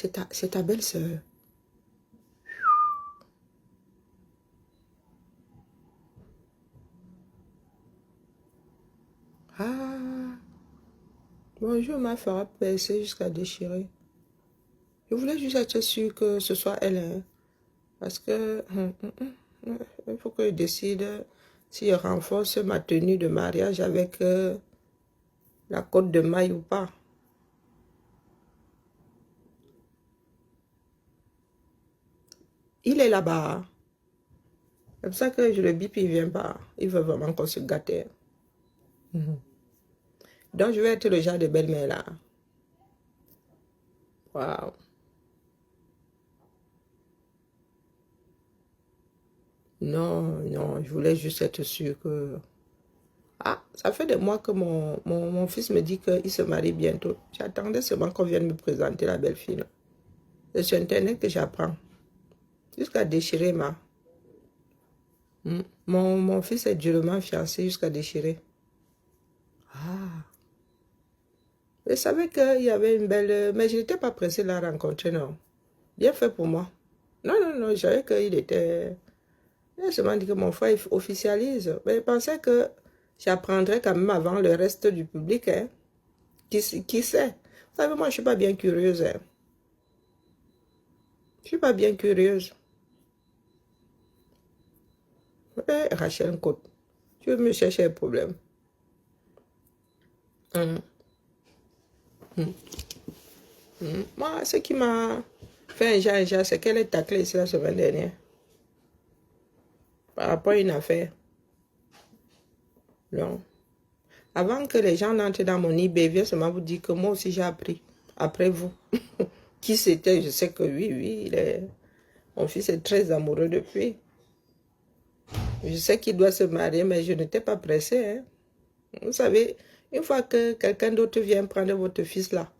C'est ta belle-sœur. Ah, bonjour, ma fera percer jusqu'à déchirer. Je voulais juste être sûre que ce soit elle, hein, parce que il faut que je décide si je renforce ma tenue de mariage avec la côte de maille ou pas. Il est là-bas. C'est pour ça que je le bip, il vient pas. Il veut vraiment qu'on se gâte. Donc, je vais être le genre de belle-mère là. Waouh. Non, non, je voulais juste être sûre que... Ah, ça fait des mois que mon fils me dit qu'il se marie bientôt. J'attendais seulement qu'on vienne me présenter la belle-fille, là. C'est sur Internet que j'apprends. Jusqu'à déchirer ma... Mon fils est durement fiancé jusqu'à déchirer. Ah. Je savais qu'il y avait une belle... Mais je n'étais pas pressée de la rencontrer, non. Bien fait pour moi. Non, non, non, je savais qu'il était... Il a seulement dit que mon frère officialise. Mais je pensais que j'apprendrais quand même avant le reste du public, hein. Qui sait? Vous savez, moi, je ne suis pas bien curieuse, hein. Je ne suis pas bien curieuse. Rachel Côte, tu veux me chercher un problème? Hum, hum, Moi, ce qui m'a fait un genre, c'est qu'elle est taclée ici la semaine dernière. Par rapport à une affaire. Non. Avant que les gens n'entrent dans mon eBay, viens seulement vous dire que moi aussi j'ai appris. Après vous. Qui c'était? Je sais que oui, oui, mon fils est très amoureux depuis. Je sais qu'il doit se marier, mais je n'étais pas pressée, hein. Vous savez, une fois que quelqu'un d'autre vient prendre votre fils là,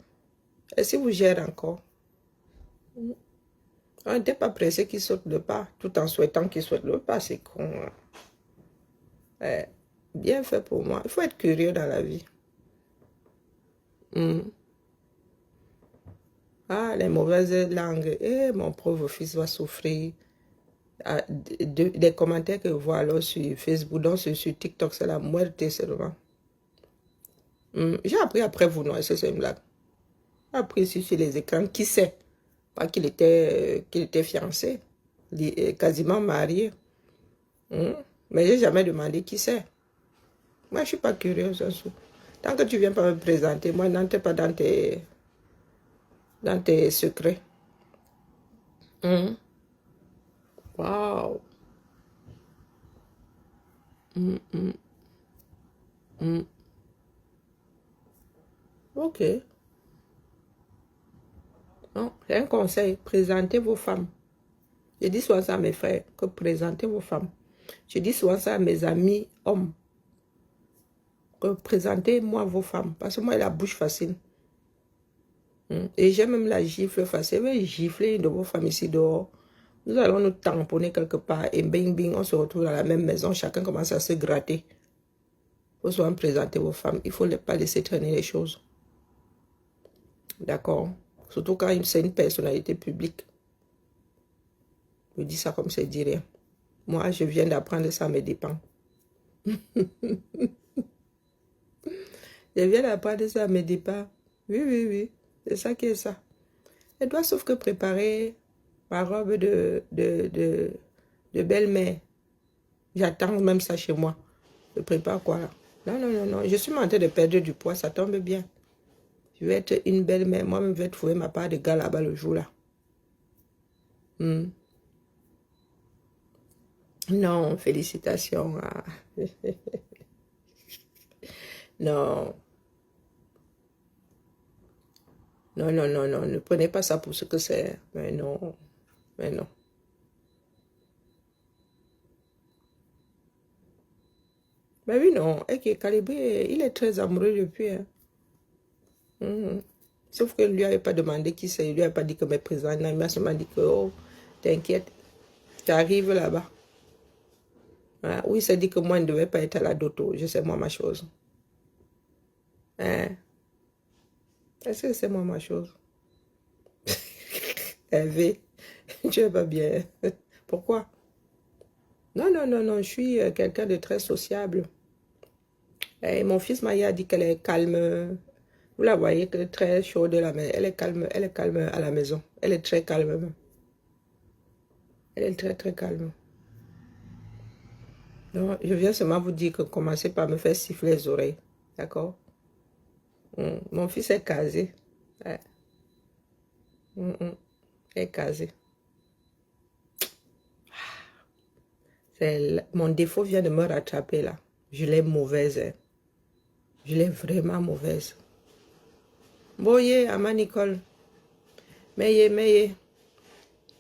et si vous gérez encore, on n'était pas pressé qu'il saute le pas, tout en souhaitant qu'il saute le pas, c'est con, hein. Ouais, bien fait pour moi. Il faut être curieux dans la vie. Hmm. Ah, les mauvaises langues. Eh, mon pauvre fils va souffrir. Ah, des commentaires que je vois alors sur Facebook, donc sur TikTok, c'est la muerte seulement. J'ai appris après vous, non, c'est une blague. J'ai appris ici sur les écrans, qui sait? Pas qu'il était fiancé, quasiment marié. Hmm. Mais j'ai jamais demandé qui c'est. Moi, je suis pas curieuse, un sou. Tant que tu viens pas me présenter, moi, n'entre pas dans tes secrets. Hmm. Waouh. Hmm, hmm, hmm. Ok. Non, c'est un conseil. Présentez vos femmes. Je dis souvent ça à mes frères, que présentez vos femmes. Je dis souvent ça à mes amis hommes, que présentez-moi vos femmes. Parce que moi, j'ai la bouche facile. Et j'ai même la gifle facile. Je vais gifler une de vos femmes ici dehors. Nous allons nous tamponner quelque part et bing bing, on se retrouve dans la même maison. Chacun commence à se gratter. Il faut souvent présenter vos femmes. Il ne faut pas laisser traîner les choses. D'accord? Surtout quand c'est une personnalité publique. Je dis ça comme c'est dit rien. Moi, je viens d'apprendre ça à mes dépens. Je viens d'apprendre ça à mes dépens. Oui, oui, oui. C'est ça qui est ça. Elle doit sauf que préparer ma robe de belle-mère. J'attends même ça chez moi. Je prépare quoi là? Non, non, non, non. Je suis en train de perdre du poids. Ça tombe bien. Je vais être une belle-mère. Moi-même, je vais trouver ma part de gars là-bas le jour là. Non, félicitations. Ah. Non. Non, non, non, non. Ne prenez pas ça pour ce que c'est. Mais non. Mais non. Mais oui, non. Et que Calibé, il est très amoureux depuis, hein. Mhm. Sauf que lui n'avait pas demandé qui c'est. Il lui avait pas dit que mes présents. Il m'a seulement dit que, oh, t'inquiète, tu arrives là-bas. Voilà. Oui, il s'est dit que moi, je ne devais pas être à la doto. Je sais moi ma chose. Hein? Est-ce que c'est moi ma chose? Hervé, tu es pas bien. Pourquoi? Non, non, non, non, je suis quelqu'un de très sociable. Et mon fils Maya dit qu'elle est calme. Vous la voyez que très chaude là, mais elle est calme à la maison. Elle est très calme. Elle est très, très calme. Donc, je viens seulement vous dire que commencez par me faire siffler les oreilles. D'accord? Mon fils est casé. Ouais. Il est casé. Mon défaut vient de me rattraper là. Je l'ai mauvaise. Hein. Je l'ai vraiment mauvaise. Boye, Ama Nicole. Mais.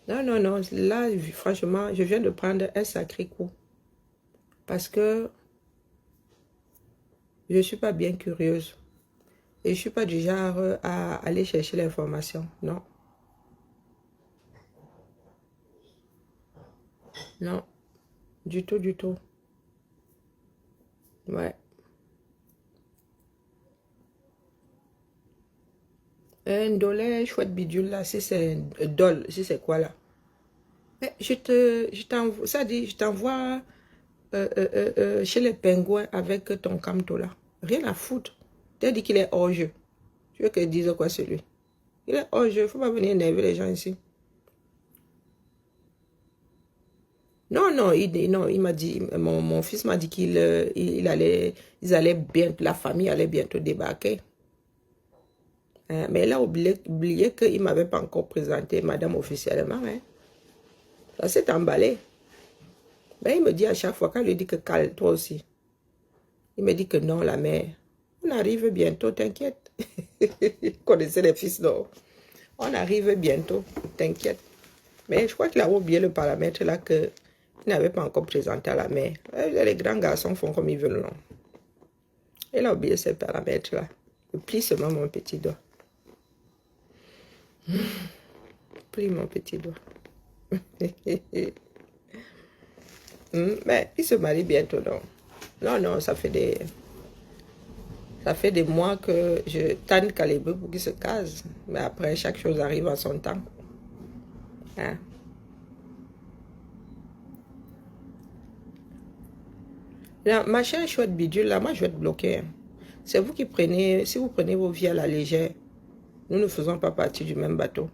Non, non, non. Là, franchement, je viens de prendre un sacré coup. Parce que je ne suis pas bien curieuse. Et je ne suis pas du genre à aller chercher l'information. Non. Non. Du tout, du tout. Ouais. Un dollar, chouette bidule là, si c'est un dol, si c'est quoi là? Mais je t'envoie, ça dit, je t'envoie chez les pingouins avec ton camto là. Rien à foutre. Tu as dit qu'il est hors jeu. Tu veux que je dise quoi celui? Il est hors jeu, il ne faut pas venir énerver les gens ici. Non, non, non, il m'a dit, mon fils m'a dit ils allaient bientôt, la famille allait bientôt débarquer. Mais il a oublié qu'il ne m'avait pas encore présenté madame officiellement. Hein. Ça s'est emballé. Mais il me dit à chaque fois, quand je lui dis que calme, toi aussi. Il me dit que non, la mère. On arrive bientôt, t'inquiète. Vous connaissez les fils, non? On arrive bientôt, t'inquiète. Mais je crois qu'il a oublié le paramètre là qu'il n'avait pas encore présenté à la mère. Les grands garçons font comme ils veulent, non? Il a oublié ces paramètres là. Je plie seulement mon petit doigt. Plie mon petit doigt. Mais il se marie bientôt, non? Non, non, ça fait des mois que je tanne Calébé pour qu'il se case. Mais après, chaque chose arrive en son temps. Hein? Là, machin chouette bidule, là, moi je vais te bloquer. Hein. C'est vous qui prenez, si vous prenez vos vies à la légère, nous ne faisons pas partie du même bateau.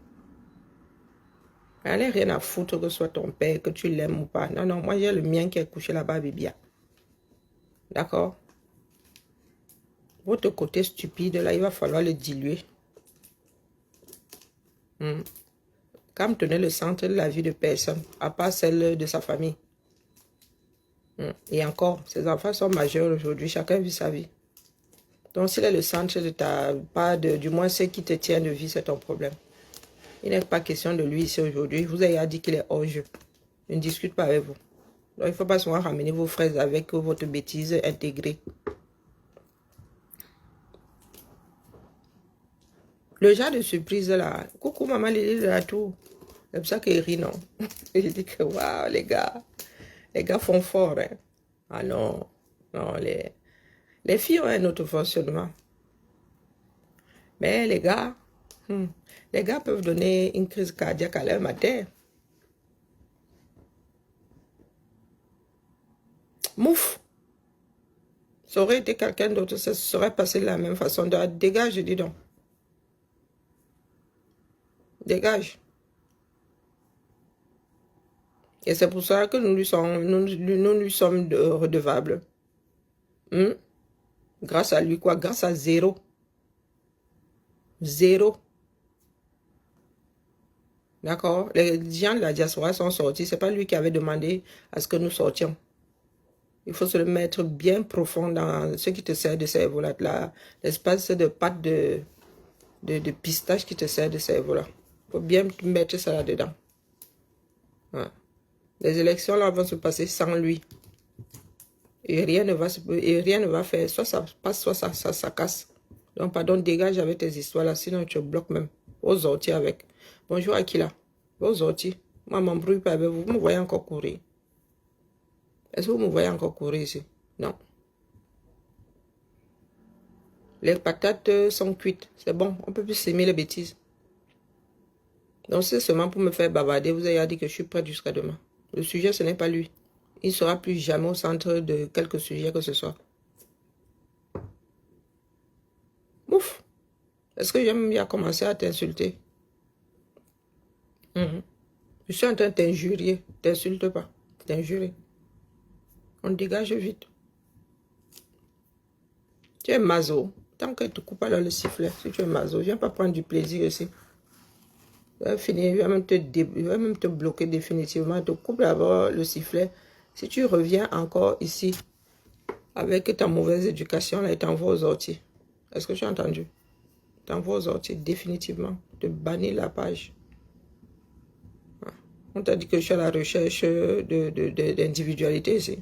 Elle n'a rien à foutre que ce soit ton père, que tu l'aimes ou pas. Non, non, moi j'ai le mien qui est couché là-bas, Bibia. D'accord? Votre côté stupide, là, il va falloir le diluer. Cam tenait le centre de la vie de personne, à part celle de sa famille. Et encore, ses enfants sont majeurs aujourd'hui, chacun vit sa vie. Donc s'il est le centre de ta part, du moins ce qui te tient de vie, c'est ton problème. Il n'est pas question de lui ici aujourd'hui. Je vous ai dit qu'il est hors jeu. Je ne discute pas avec vous. Donc il ne faut pas souvent ramener vos fraises avec votre bêtise intégrée. Le genre de surprise là, coucou maman Lily de la tour. C'est pour ça qu'il rit, non? Je dis que waouh, les gars font fort. Hein. Ah non, non, les filles ont un autre fonctionnement. Mais les gars peuvent donner une crise cardiaque à leur matin. Mouf! Ça aurait été quelqu'un d'autre, ça se serait passé de la même façon. Dégage, je dis donc. Dégage. Et c'est pour ça que nous lui sommes redevables. Grâce à lui, quoi? Grâce à zéro. Zéro. D'accord? Les gens de la diaspora sont sortis. C'est pas lui qui avait demandé à ce que nous sortions. Il faut se le mettre bien profond dans ce qui te sert de cerveau là. L'espace de pâte de pistache qui te sert de cerveau là. Il faut bien mettre ça là-dedans. Ouais. Les élections là vont se passer sans lui. Et rien ne va faire. Soit ça passe, soit ça casse. Donc, pardon, dégage avec tes histoires là, sinon tu te bloques même. Aux orties avec. Bonjour Akila. Aux orties. Moi, je ne m'embrouille pas avec vous. Vous me voyez encore courir. Est-ce que vous me voyez encore courir ici? Non. Les patates sont cuites. C'est bon. On ne peut plus s'aimer les bêtises. Donc c'est seulement pour me faire bavarder. Vous avez dit que je suis prête jusqu'à demain. Le sujet, ce n'est pas lui. Il ne sera plus jamais au centre de quelque sujet que ce soit. Ouf. Est-ce que j'aime bien commencer à t'insulter? Je suis en train de t'injurier. T'insulte pas. T'injurer. On dégage vite. Tu es maso. Tant que tu ne coupes pas dans le sifflet, si tu es maso, je ne viens pas prendre du plaisir aussi. Je vais finir, je vais même te bloquer définitivement. Tu coupes d'abord le sifflet. Si tu reviens encore ici, avec ta mauvaise éducation, là, il t'envoie aux orties. Est-ce que tu as entendu? T'envoie aux orties, définitivement. Te bannir la page. On t'a dit que je suis à la recherche d'individualité ici.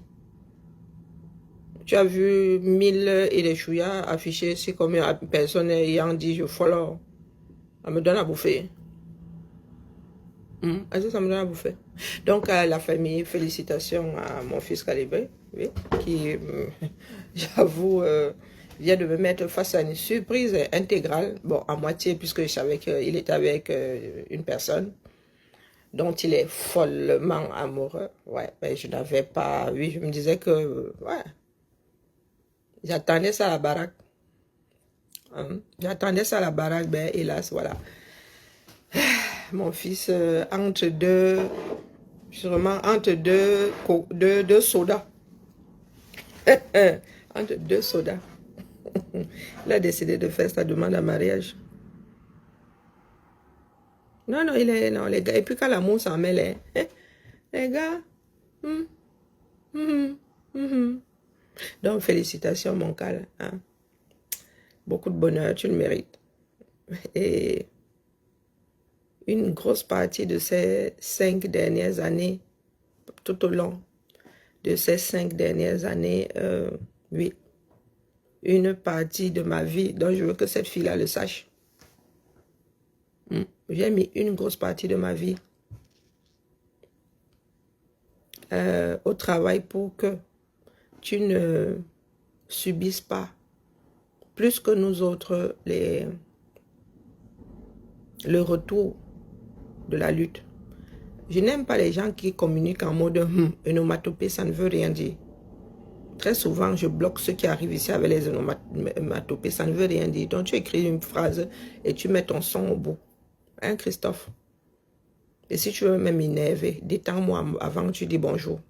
Tu as vu 1000 et des chouillas affichés ici comme une personne ayant dit je follow. Ça me donne à bouffer. Est-ce que ça me donne à bouffer? Donc, à la famille, félicitations à mon fils Calibré, oui, qui, j'avoue, vient de me mettre face à une surprise intégrale. Bon, à moitié, puisque je savais qu'il était avec une personne dont il est follement amoureux. Ouais, mais je n'avais pas... Oui, je me disais que... Ouais, j'attendais ça à la baraque. J'attendais ça à la baraque, ben hélas, voilà. Mon fils, entre deux... Sûrement entre deux sodas. Entre deux sodas. Il a décidé de faire sa demande en mariage. Non, non, non, les gars. Et puis quand l'amour s'en mêle, les gars. hum, hum, hum. Donc, félicitations, mon cal. Hein. Beaucoup de bonheur, tu le mérites. Et une grosse partie de ces 5 dernières années, tout au long de ces 5 dernières années, oui, une partie de ma vie, donc je veux que cette fille-là le sache. J'ai mis une grosse partie de ma vie au travail pour que tu ne subisses pas, plus que nous autres, le retour de la lutte. Je n'aime pas les gens qui communiquent en mode une onomatopée, ça ne veut rien dire. Très souvent, je bloque ceux qui arrivent ici avec les onomatopées, ça ne veut rien dire. Donc, tu écris une phrase et tu mets ton son au bout. Hein, Christophe? Et si tu veux même m'énerver, détends-moi avant que tu dis bonjour.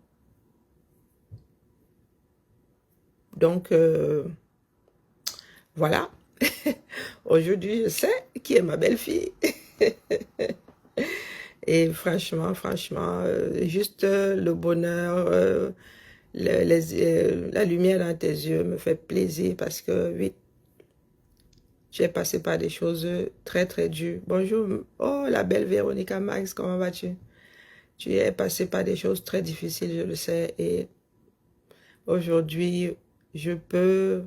Donc, voilà. Aujourd'hui, je sais qui est ma belle-fille. Et franchement, juste le bonheur, la lumière dans tes yeux me fait plaisir parce que, oui, j'ai passé par des choses très, très dures. Bonjour. Oh, la belle Véronica Max, comment vas-tu? Tu es passé par des choses très difficiles, je le sais. Et aujourd'hui, je peux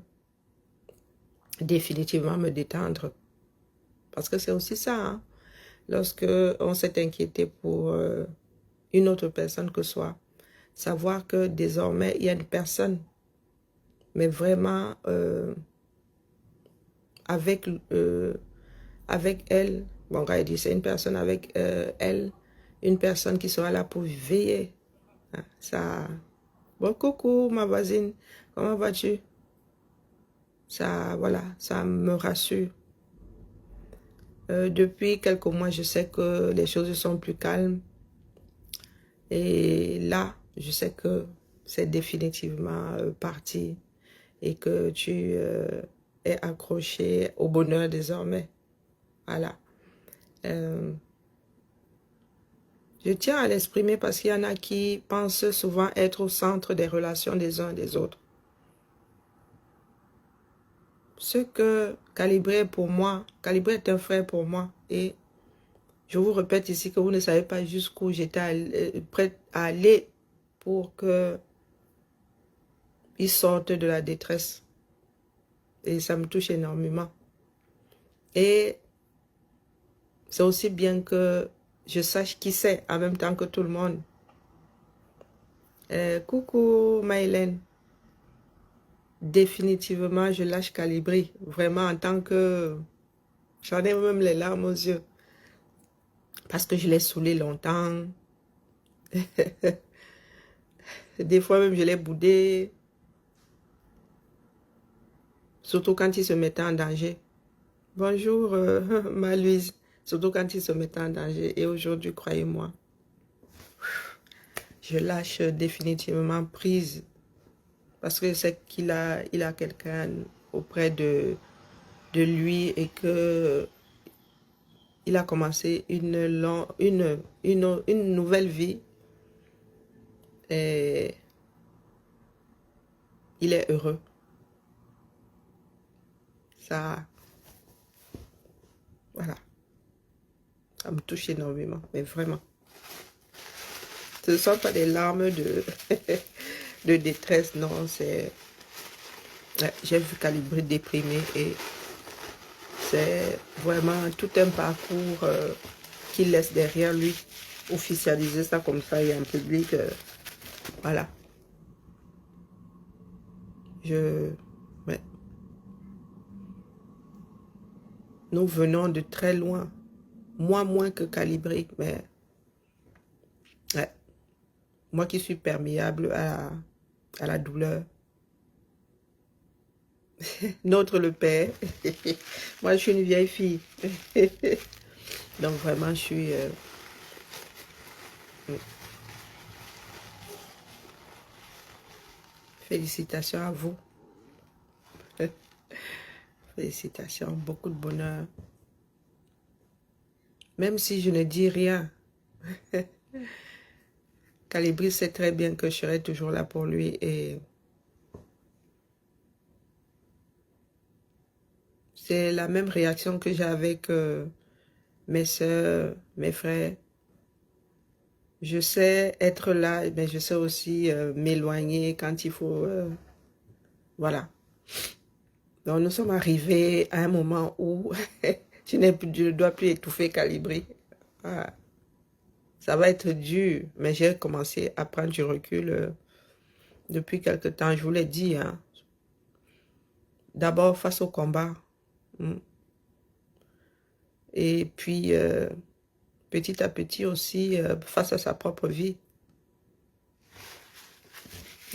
définitivement me détendre. Parce que c'est aussi ça, hein? Lorsque on s'est inquiété pour une autre personne que soi, savoir que désormais, il y a une personne, mais vraiment avec elle, bon, quand il dit c'est une personne avec elle, une personne qui sera là pour veiller. Hein, ça, bon, coucou ma voisine, comment vas-tu? Ça, voilà, ça me rassure. Depuis quelques mois, je sais que les choses sont plus calmes. Et là, je sais que c'est définitivement parti et que tu es accroché au bonheur désormais. Voilà. Je tiens à l'exprimer parce qu'il y en a qui pensent souvent être au centre des relations des uns et des autres. Ce que Calibré pour moi, Calibré est un frère pour moi et je vous répète ici que vous ne savez pas jusqu'où j'étais prête à aller pour que il sorte de la détresse. Et ça me touche énormément. Et c'est aussi bien que je sache qui c'est en même temps que tout le monde. Coucou Maïlène. Définitivement, je lâche Calibri. Vraiment, en tant que... J'en ai même les larmes aux yeux. parce que je l'ai saoulé longtemps. Des fois même, je l'ai boudé. Surtout quand il se mettait en danger. Bonjour, ma Louise. Surtout quand il se mettait en danger. Et aujourd'hui, croyez-moi, je lâche définitivement prise. Parce que c'est il a quelqu'un auprès de lui et que il a commencé une nouvelle vie. Et il est heureux. Ça, voilà. Ça me touche énormément, mais vraiment. Ce ne sont pas des larmes de détresse, non, c'est... Ouais, j'ai vu Calibri déprimé et c'est vraiment tout un parcours qu'il laisse derrière lui. Officialiser ça comme ça et en public, voilà. Ouais. Nous venons de très loin. Moi, moins que Calibri, mais... Ouais. Moi qui suis perméable à la douleur. Notre le père. Moi, je suis une vieille fille. Donc, vraiment, je suis... Félicitations à vous. Félicitations, beaucoup de bonheur. Même si je ne dis rien, Calibri sait très bien que je serai toujours là pour lui et c'est la même réaction que j'ai avec mes soeurs, mes frères. Je sais être là, mais je sais aussi m'éloigner quand il faut. Voilà. Donc nous sommes arrivés à un moment où je ne dois plus étouffer Calibri. Ah, ça va être dur, mais j'ai commencé à prendre du recul depuis quelque temps. Je vous l'ai dit, hein. D'abord face au combat. Et puis, petit à petit aussi, face à sa propre vie.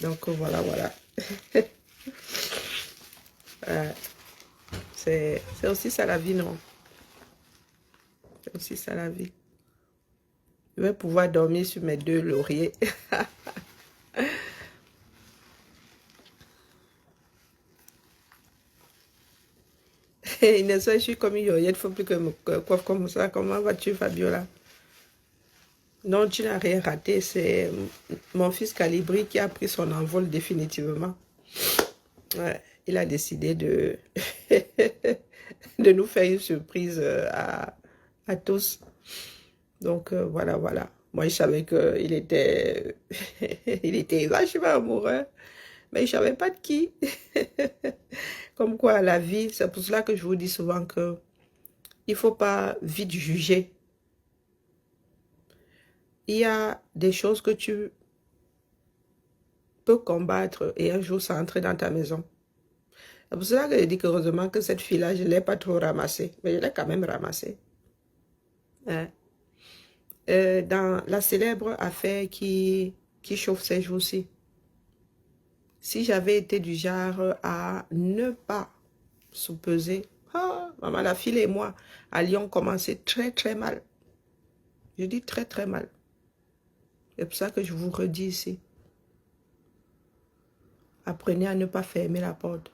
Donc, voilà, voilà. C'est aussi ça la vie, non? C'est aussi ça la vie. Je vais pouvoir dormir sur mes deux lauriers. Inès, je suis comme une yoyette, il ne faut plus que je me coiffe comme ça. Comment vas-tu, Fabiola? Non, tu n'as rien raté. C'est mon fils Calibri qui a pris son envol définitivement. Ouais, il a décidé de, de nous faire une surprise à tous. Donc, voilà, voilà. Moi, je savais qu'il était, il était vachement amoureux, mais je ne savais pas de qui. Comme quoi, la vie, c'est pour cela que je vous dis souvent que il ne faut pas vite juger. Il y a des choses que tu peux combattre et un jour, ça entre dans ta maison. C'est pour cela que je dis qu'heureusement que cette fille-là, je ne l'ai pas trop ramassée, mais je l'ai quand même ramassée. Hein? Dans la célèbre affaire qui chauffe ces jours-ci, si j'avais été du genre à ne pas sous-peser, maman, la fille et moi allions commencer très très mal. Je dis très très mal. C'est pour ça que je vous redis ici. Apprenez à ne pas fermer la porte.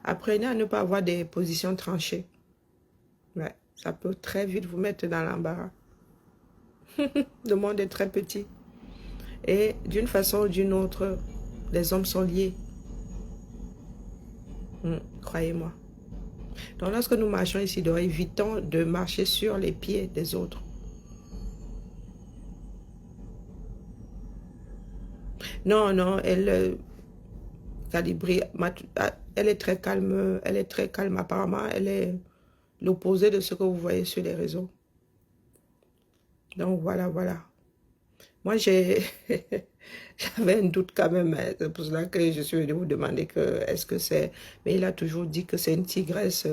Apprenez à ne pas avoir des positions tranchées. Ouais, ça peut très vite vous mettre dans l'embarras. Le monde est très petit. Et d'une façon ou d'une autre, les hommes sont liés. Croyez-moi. Donc lorsque nous marchons ici dehors, évitons de marcher sur les pieds des autres. Non, non, Calibri, elle est très calme apparemment, elle est l'opposé de ce que vous voyez sur les réseaux. Donc voilà, voilà. Moi, j'avais un doute quand même, c'est pour cela que je suis venue vous demander que est-ce que c'est... Mais il a toujours dit que c'est une tigresse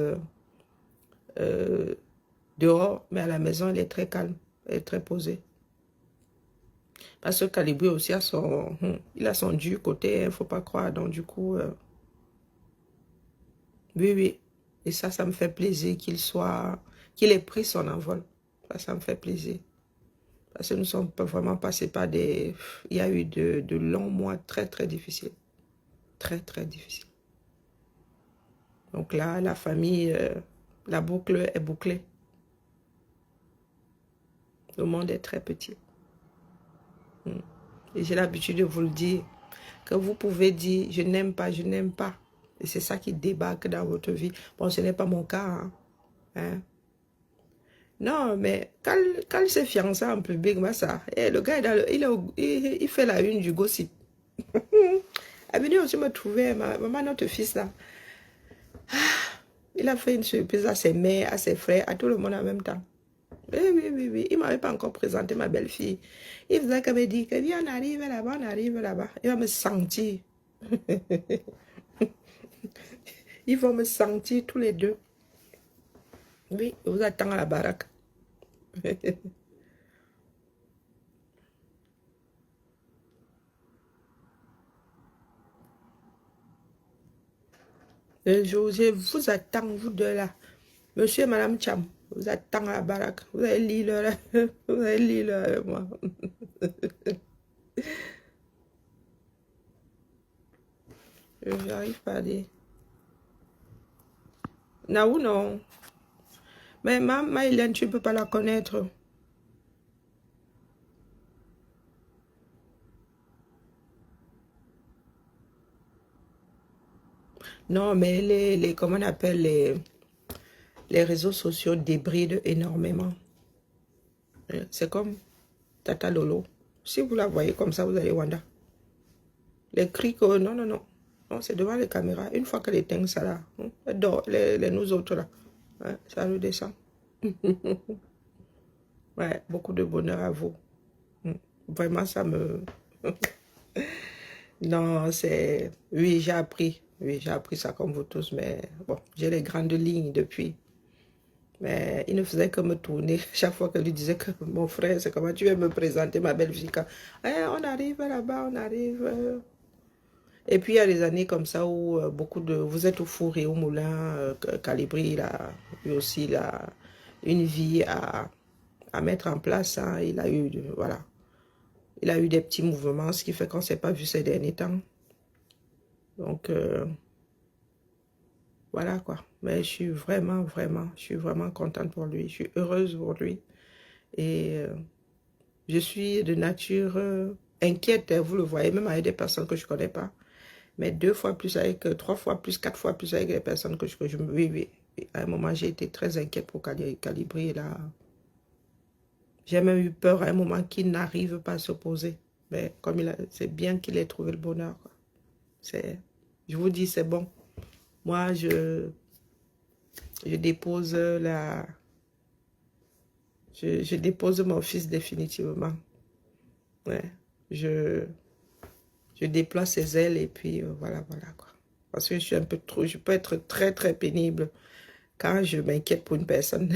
dehors, mais à la maison, elle est très calme, elle est très posée. Parce que Calibri aussi a il a son dur côté, il ne faut pas croire. Donc du coup, oui, oui. Et ça me fait plaisir qu'il ait pris son envol. Ça me fait plaisir. Parce que nous sommes vraiment passés par des... Il y a eu de longs mois très, très difficiles. Très, très difficiles. Donc là, la famille, la boucle est bouclée. Le monde est très petit. Et j'ai l'habitude de vous le dire, que vous pouvez dire, je n'aime pas, je n'aime pas. Et c'est ça qui débarque dans votre vie. Bon, ce n'est pas mon cas. Hein. Non, mais quand il s'est fiancé en public, ça, le gars, il fait la une du gossip. Elle venait aussi me trouver, maman, notre fils là. Il a fait une surprise à ses mères, à ses frères, à tout le monde en même temps. Oui, oui, oui, oui. Il ne m'avait pas encore présenté ma belle-fille. Il faisait que me dire que viens, on arrive là-bas, on arrive là-bas. Il va me sentir. Ils vont me sentir tous les deux. Oui, je vous attends à la baraque. Je vous attends, vous deux là. Monsieur et Madame Cham, vous attends à la baraque. Vous allez lire là. Vous allez lire là avec moi. Je n'arrive pas à dire. Naou, non. Mais ma Hélène, tu ne peux pas la connaître. Non, mais comment on appelle les réseaux sociaux débrident énormément. C'est comme Tata Lolo. Si vous la voyez comme ça, vous allez Wanda. Les cris que... Non, non, non. Non, c'est devant les caméras. Une fois qu'elle éteint ça là, nous autres là, hein, ça redescend. Ouais, beaucoup de bonheur à vous. Vraiment, ça me... Non, c'est... Oui, j'ai appris. Oui, j'ai appris ça comme vous tous, mais bon, j'ai les grandes lignes depuis. Mais il ne faisait que me tourner chaque fois que lui disait que mon frère, c'est comment tu veux me présenter ma belle-fille. On arrive là-bas, on arrive. Et puis il y a des années comme ça où beaucoup de... Vous êtes au four et au moulin, Calibri, il a eu aussi une vie à mettre en place. Hein. Il a eu, voilà. Il a eu des petits mouvements, ce qui fait qu'on ne s'est pas vu ces derniers temps. Donc, voilà quoi. Mais je suis vraiment contente pour lui. Je suis heureuse pour lui. Et je suis de nature inquiète, hein, vous le voyez, même avec des personnes que je ne connais pas. Mais 2 fois plus avec, 3 fois plus, 4 fois plus avec des personnes que je me... Oui, oui. À un moment, j'ai été très inquiète pour Calibri. Là. J'ai même eu peur à un moment qu'il n'arrive pas à s'opposer. Mais comme c'est bien qu'il ait trouvé le bonheur. Je vous dis, c'est bon. Moi, je dépose je dépose mon fils définitivement. Ouais. Je déploie ses ailes et puis voilà quoi. Parce que je suis un peu trop, je peux être très très pénible quand je m'inquiète pour une personne.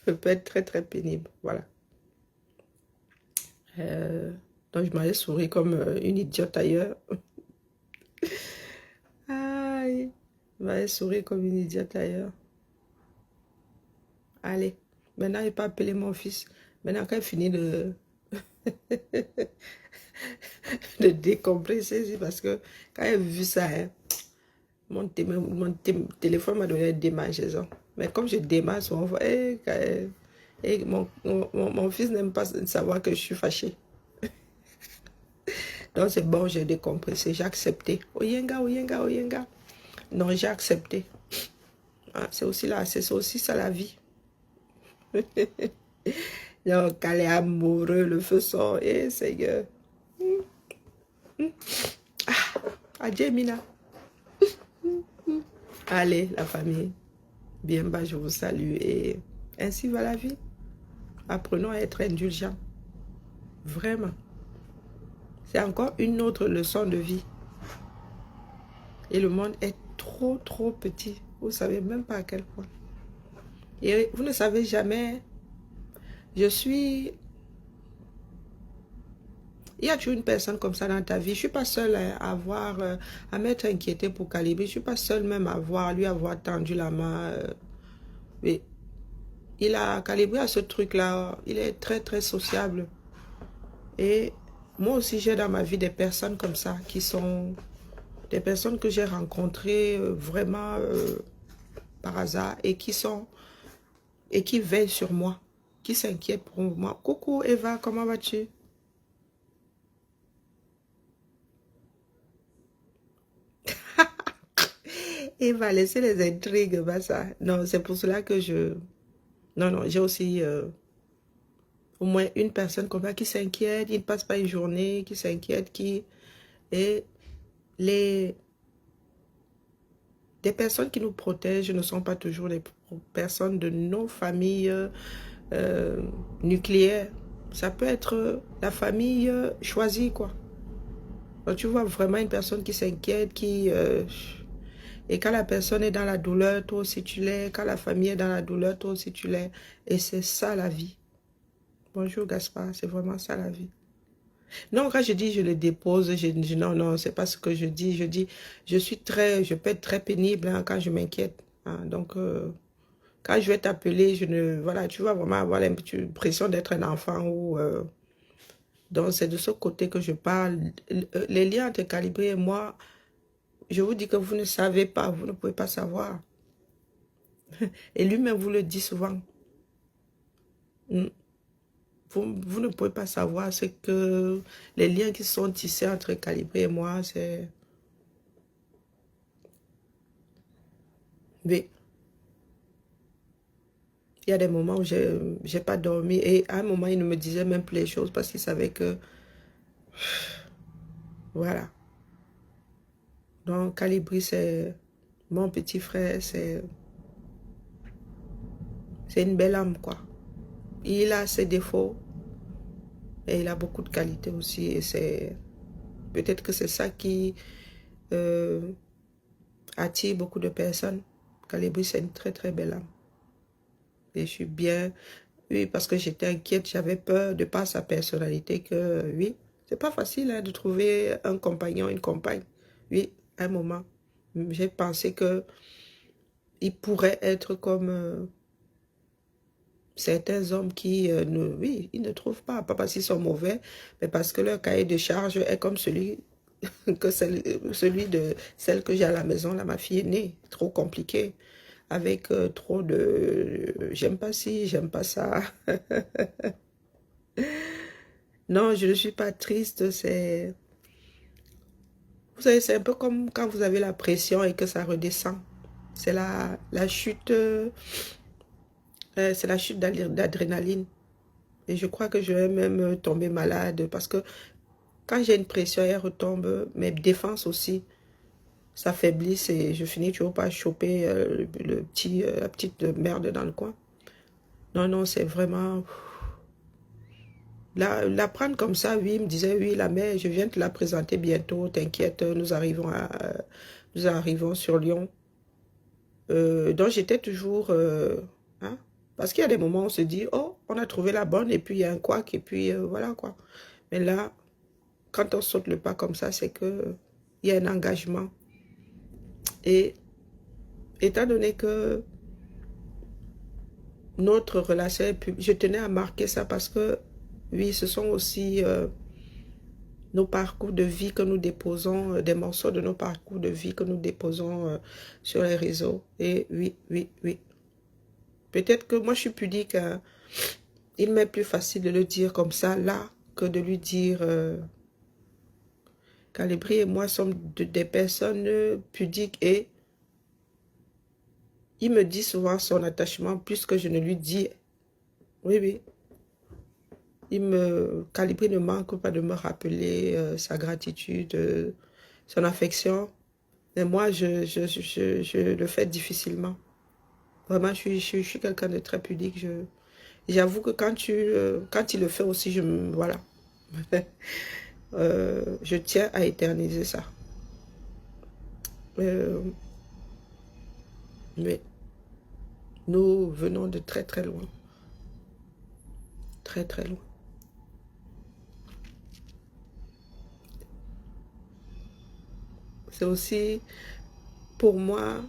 Je peux être très très pénible, voilà. Donc je m'allais sourire comme une idiote ailleurs. Aïe, je m'allais sourire comme une idiote ailleurs. Allez, maintenant il peut appeler mon fils. Maintenant quand il finit de de décompresser, parce que quand il a vu ça, hein, mon téléphone m'a donné une démangeaison. Mais comme je démarre souvent, mon fils n'aime pas savoir que je suis fâchée. Donc c'est bon, j'ai décompressé, j'ai accepté. Oyenga, oyenga, oyenga. Non, j'ai accepté. Ah, c'est aussi ça la vie. Donc, elle est amoureux, le feu sort. Eh, Seigneur. Adieu, Mina. Allez, la famille. Bien bas, je vous salue. Et ainsi va la vie. Apprenons à être indulgents. Vraiment. C'est encore une autre leçon de vie. Et le monde est trop petit. Vous ne savez même pas à quel point. Et vous ne savez jamais, je suis... Il y a toujours une personne comme ça dans ta vie. Je ne suis pas seule à avoir, à m'être inquiétée pour Calibri. Je ne suis pas seule même lui avoir tendu la main. Oui. Il a calibré à ce truc-là. Il est très, très sociable. Et moi aussi, j'ai dans ma vie des personnes comme ça qui sont des personnes que j'ai rencontrées vraiment par hasard et qui veillent sur moi, qui s'inquiètent pour moi. Coucou Eva, comment vas-tu? Eva, laissez les intrigues, bah ça. Non, c'est pour cela que je... Non, non, j'ai aussi au moins une personne comme ça qui s'inquiète, il ne passe pas une journée, qui s'inquiète, qui... Et les... Des personnes qui nous protègent ne sont pas toujours les personnes de nos familles euh, nucléaires. Ça peut être la famille choisie, quoi. Donc, tu vois vraiment une personne qui s'inquiète, qui... et quand la personne est dans la douleur, toi aussi tu l'es. Quand la famille est dans la douleur, toi aussi tu l'es. Et c'est ça la vie. Bonjour Gaspard, c'est vraiment ça la vie. Non, quand je dis je le dépose, non, non, c'est pas ce que je dis. Je dis, je peux être très pénible hein, quand je m'inquiète. Hein. Donc, quand je vais t'appeler, je ne, voilà, tu vas vraiment avoir l'impression d'être un enfant ou, donc c'est de ce côté que je parle. Les liens entre Calibré et moi, je vous dis que vous ne savez pas, vous ne pouvez pas savoir. Et lui-même vous le dit souvent. Mm. Vous ne pouvez pas savoir ce que les liens qui sont tissés entre Calibré et moi, c'est... Oui, il y a des moments où j'ai pas dormi et à un moment, il ne me disait même plus les choses parce qu'il savait que... Voilà. Donc, Calibri, c'est mon petit frère, c'est une belle âme, quoi. Il a ses défauts et il a beaucoup de qualités aussi. Et c'est peut-être que c'est ça qui euh, attire beaucoup de personnes. Calibri, c'est une très, très belle âme. Et je suis bien... Oui, parce que j'étais inquiète, j'avais peur de par sa personnalité que, oui, c'est pas facile hein, de trouver un compagnon, une compagne. Oui, à un moment, j'ai pensé que il pourrait être comme certains hommes qui, oui, ils ne trouvent pas parce qu'ils sont mauvais, mais parce que leur cahier de charge est comme celui celui de celle que j'ai à la maison, là, ma fille est née, trop compliqué, avec trop de j'aime pas ci, j'aime pas ça. Non, je ne suis pas triste, c'est... Vous savez, c'est un peu comme quand vous avez la pression et que ça redescend. C'est la chute, c'est la chute d'adrénaline. Et je crois que je vais même tomber malade parce que quand j'ai une pression, elle retombe, mes défenses aussi s'affaiblissent et je finis toujours par choper la petite merde dans le coin. Non, non, c'est vraiment... La prendre comme ça, oui, il me disait, oui, la mère, je viens te la présenter bientôt, t'inquiète, nous arrivons sur Lyon. Donc j'étais toujours, hein, parce qu'il y a des moments où on se dit, oh, on a trouvé la bonne, et puis il y a un couac, et puis voilà quoi. Mais là, quand on saute le pas comme ça, c'est que il y a un engagement. Et étant donné que notre relation est publique, je tenais à marquer ça parce que, oui, ce sont aussi nos parcours de vie que nous déposons, des morceaux de nos parcours de vie que nous déposons sur les réseaux. Et oui, oui, oui. Peut-être que moi, je suis pudique. Hein. Il m'est plus facile de le dire comme ça, là, que de lui dire... Calibri et moi sommes des personnes pudiques et il me dit souvent son attachement plus que je ne lui dis. Oui, oui. Calibri ne manque pas de me rappeler sa gratitude, son affection. Mais moi, je le fais difficilement. Vraiment, je suis quelqu'un de très pudique. J'avoue que quand il le fait aussi, voilà. Je tiens à éterniser ça. Euh, mais Nous venons de très très loin. Très très loin. C'est aussi pour moi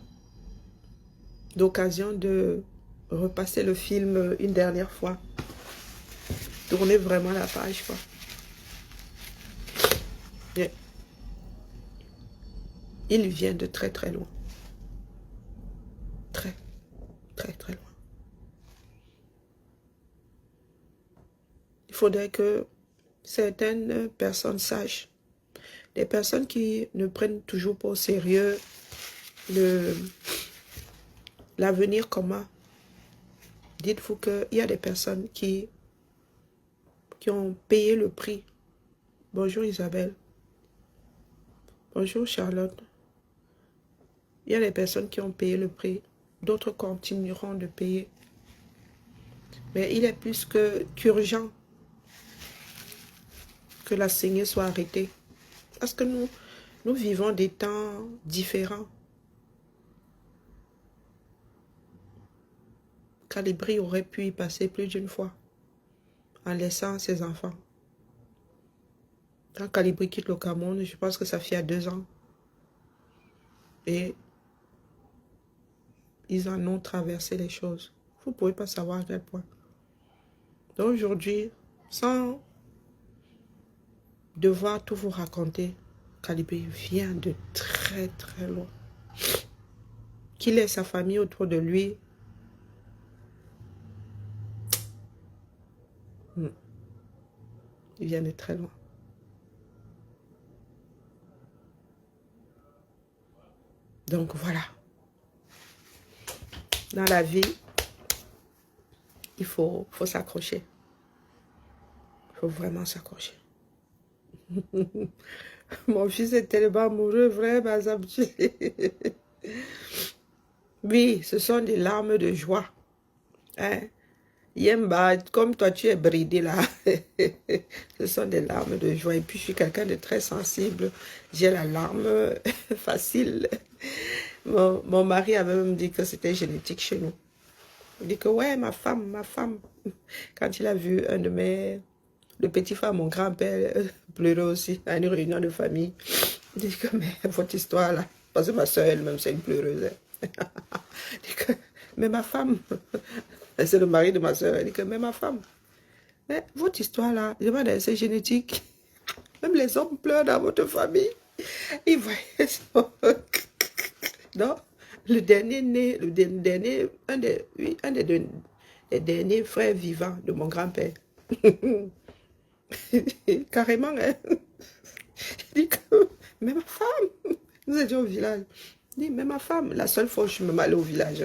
l'occasion de repasser le film une dernière fois. Tourner vraiment la page, quoi. Yeah. Il vient de très très loin. Très, très très loin. Il faudrait que certaines personnes sachent. Les personnes qui ne prennent toujours pas au sérieux l'avenir commun. Dites-vous qu'il y a des personnes qui ont payé le prix. Bonjour Isabelle. Bonjour Charlotte. Il y a des personnes qui ont payé le prix. D'autres continueront de payer. Mais il est plus qu'urgent que la saignée soit arrêtée. Parce que nous vivons des temps différents. Calibri aurait pu y passer plus d'une fois en laissant ses enfants. Quand Calibri quitte le Cameroun, je pense que ça fait 2 ans. Et ils en ont traversé les choses. Vous ne pouvez pas savoir à quel point. Donc aujourd'hui, sans devoir tout vous raconter, Calibri vient de très très loin. Qu'il ait sa famille autour de lui. Il vient de très loin. Donc voilà. Dans la vie, il faut s'accrocher. Il faut vraiment s'accrocher. Mon fils est tellement amoureux, vraiment. Oui, ce sont des larmes de joie. Hein? Yemba, comme toi tu es bridé là, ce sont des larmes de joie. Et puis je suis quelqu'un de très sensible. J'ai la larme facile. Mon mari avait même dit que c'était génétique chez nous. Il dit que ouais, ma femme. Quand il a vu le petit frère, mon grand-père, pleurer aussi à une réunion de famille. Il dit que mais votre histoire là, parce que ma soeur elle-même c'est une pleureuse. Il dit que, mais ma femme, c'est le mari de ma soeur, il dit que mais ma femme, mais votre histoire là, c'est génétique. Même les hommes pleurent dans votre famille. Ils voyaient ça. Non, le dernier né, des derniers frères vivants de mon grand-père. Carrément, hein. Il dit que, mais ma femme, nous étions au village. Il dit, mais ma femme, la seule fois où je suis même allée au village,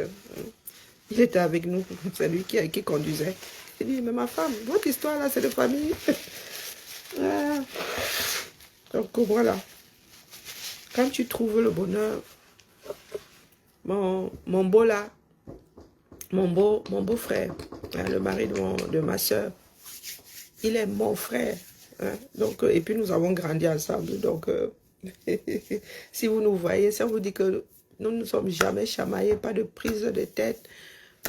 il était avec nous, c'est lui qui conduisait. Il dit, mais ma femme, votre histoire là, c'est de famille. Donc voilà, quand tu trouves le bonheur, mon beau là, mon beau frère, hein, le mari de ma soeur, il est mon frère. Hein, donc, et puis nous avons grandi ensemble. Donc, si vous nous voyez, ça vous dit que nous ne sommes jamais chamaillés, pas de prise de tête.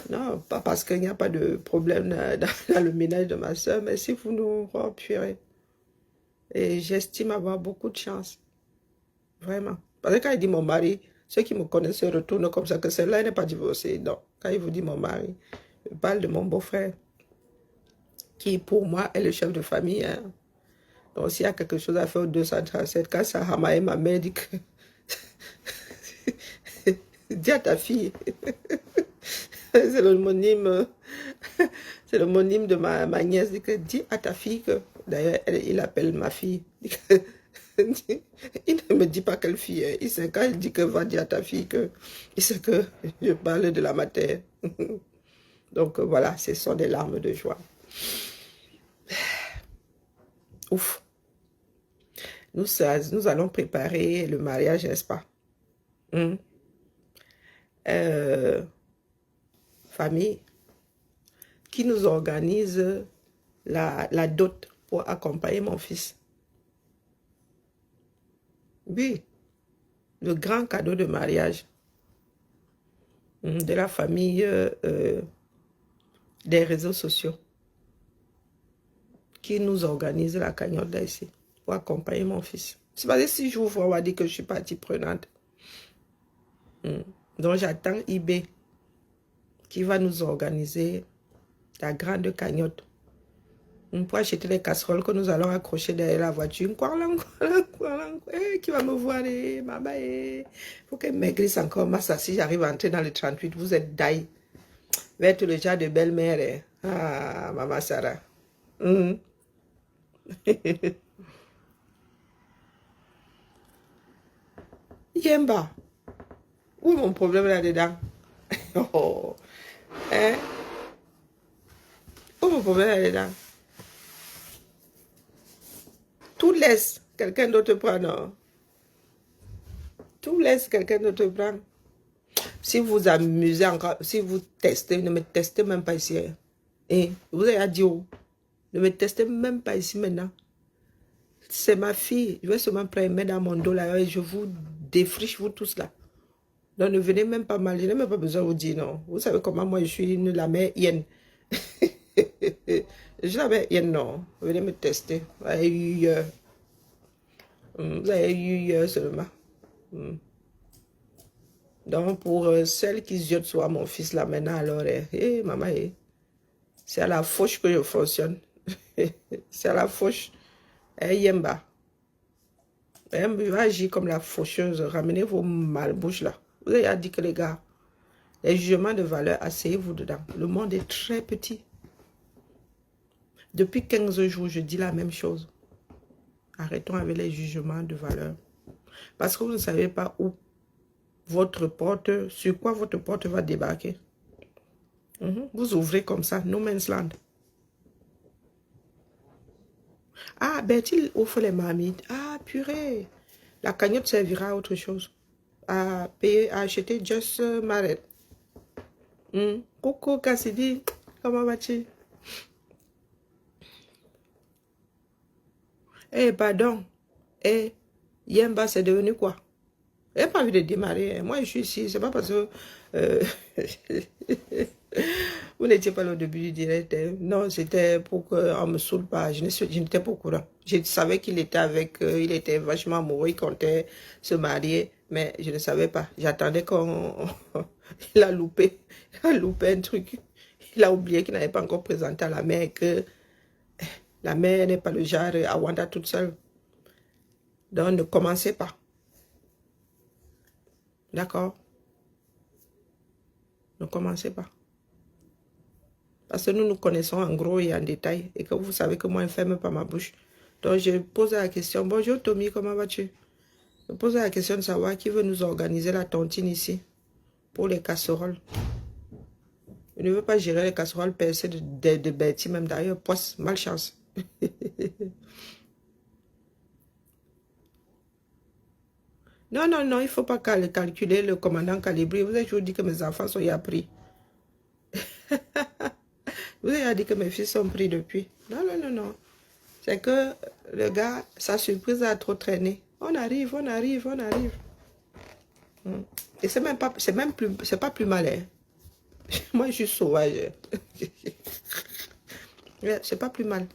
Non, pas parce qu'il n'y a pas de problème dans le ménage de ma soeur, mais si vous nous repurez. Et j'estime avoir beaucoup de chance. Vraiment. Parce que quand il dit mon mari, ceux qui me connaissent se retournent comme ça, que celle-là n'est pas divorcée. Non. Quand il vous dit mon mari, je parle de mon beau-frère, qui pour moi est le chef de famille. Hein. Donc s'il y a quelque chose à faire au 237, quand ça Hamae, ma mère dit que dis à ta fille. C'est l'homonyme de ma nièce, dit que dis à ta fille que, d'ailleurs, il appelle ma fille. Il ne me dit pas quelle fille est. Il sait quand il dit que va dire à ta fille que, il sait que je parle de la matière. Donc voilà, ce sont des larmes de joie. Ouf. Nous allons préparer le mariage, n'est-ce pas? Famille qui nous organise la dot pour accompagner mon fils. Oui, le grand cadeau de mariage. de la famille des réseaux sociaux qui nous organise la cagnotte là ici pour accompagner mon fils. C'est parce que si je vous vois, on va dire que je suis partie prenante. Donc j'attends eBay qui va nous organiser la grande cagnotte. On peut acheter les casseroles que nous allons accrocher derrière la voiture. Qui va me voir, maman, il faut qu'elle maigrisse encore. Massa, si j'arrive à entrer dans le 38, vous êtes daille. Vous êtes le genre de belle-mère. Ah, maman Sarah. Yemba, où est mon problème là-dedans? Oh, hein? Où est mon problème là-dedans? Tout laisse quelqu'un d'autre prendre. Tout laisse quelqu'un d'autre prendre. Si vous amusez encore, si vous testez, ne me testez même pas ici. Et vous avez dit, oh, ne me testez même pas ici maintenant. C'est ma fille. Je vais seulement prendre mettre dans mon dos là et je vous défriche vous tous là. Donc ne venez même pas mal. Je n'ai même pas besoin de vous dire non. Vous savez comment moi je suis la mère hyène. Je suis la mère hyène, non. Venez me tester. Vous avez eu seulement. Donc, pour celles qui jettent sur mon fils là maintenant, alors, maman, c'est à la fauche que je fonctionne. C'est à la fauche. Yemba. Je vais agir comme la faucheuse. Ramenez vos malbouches là. Vous avez dit que les gars, les jugements de valeur, asseyez-vous dedans. Le monde est très petit. Depuis 15 jours, je dis la même chose. Arrêtons avec les jugements de valeur. Parce que vous ne savez pas où votre porte, sur quoi votre porte va débarquer. Vous ouvrez comme ça, no man's land. Ah, Bertil offre les marmites. Ah, purée. La cagnotte servira à autre chose. À payer, à acheter Just Marret. Coucou Cassidy, comment vas-tu? Pardon. Yemba, c'est devenu quoi? Elle n'a pas envie de démarrer. Moi, je suis ici. C'est pas parce que vous n'étiez pas là au début du direct. Non, c'était pour qu'on ne me saoule pas. Je n'étais pas au courant. Je savais qu'il était avec il était vachement amoureux. Il comptait se marier. Mais je ne savais pas. J'attendais qu'on... Il a loupé. Il a loupé un truc. Il a oublié qu'il n'avait pas encore présenté à la mère et que la mère n'est pas le genre à Wanda toute seule. Donc, ne commencez pas. D'accord? Ne commencez pas. Parce que nous nous connaissons en gros et en détail. Et que vous savez que moi, je ne ferme pas ma bouche. Donc, je pose la question. Bonjour Tommy, comment vas-tu? Je pose la question de savoir qui veut nous organiser la tontine ici. Pour les casseroles. Je ne veux pas gérer les casseroles percées de Betty, même d'ailleurs. Poisse, malchance. Non, non, non, il ne faut pas calculer le commandant Calibri. Vous avez toujours dit que mes enfants sont y appris. Vous avez dit que mes fils sont pris depuis. Non, non, non, non. C'est que le gars, sa surprise a trop traîné. On arrive, on arrive, on arrive. Et c'est même pas, c'est pas plus mal. Hein. Moi, je suis sauvage. C'est pas plus mal.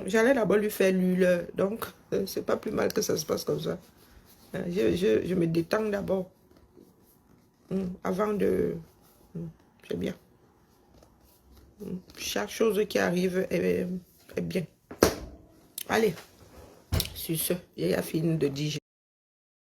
J'allais d'abord lui faire l'hule. Donc, c'est pas plus mal que ça se passe comme ça. Je me détends d'abord. Avant de... C'est bien. Chaque chose qui arrive est bien. Allez. Sur ce, il y a fini de digérer.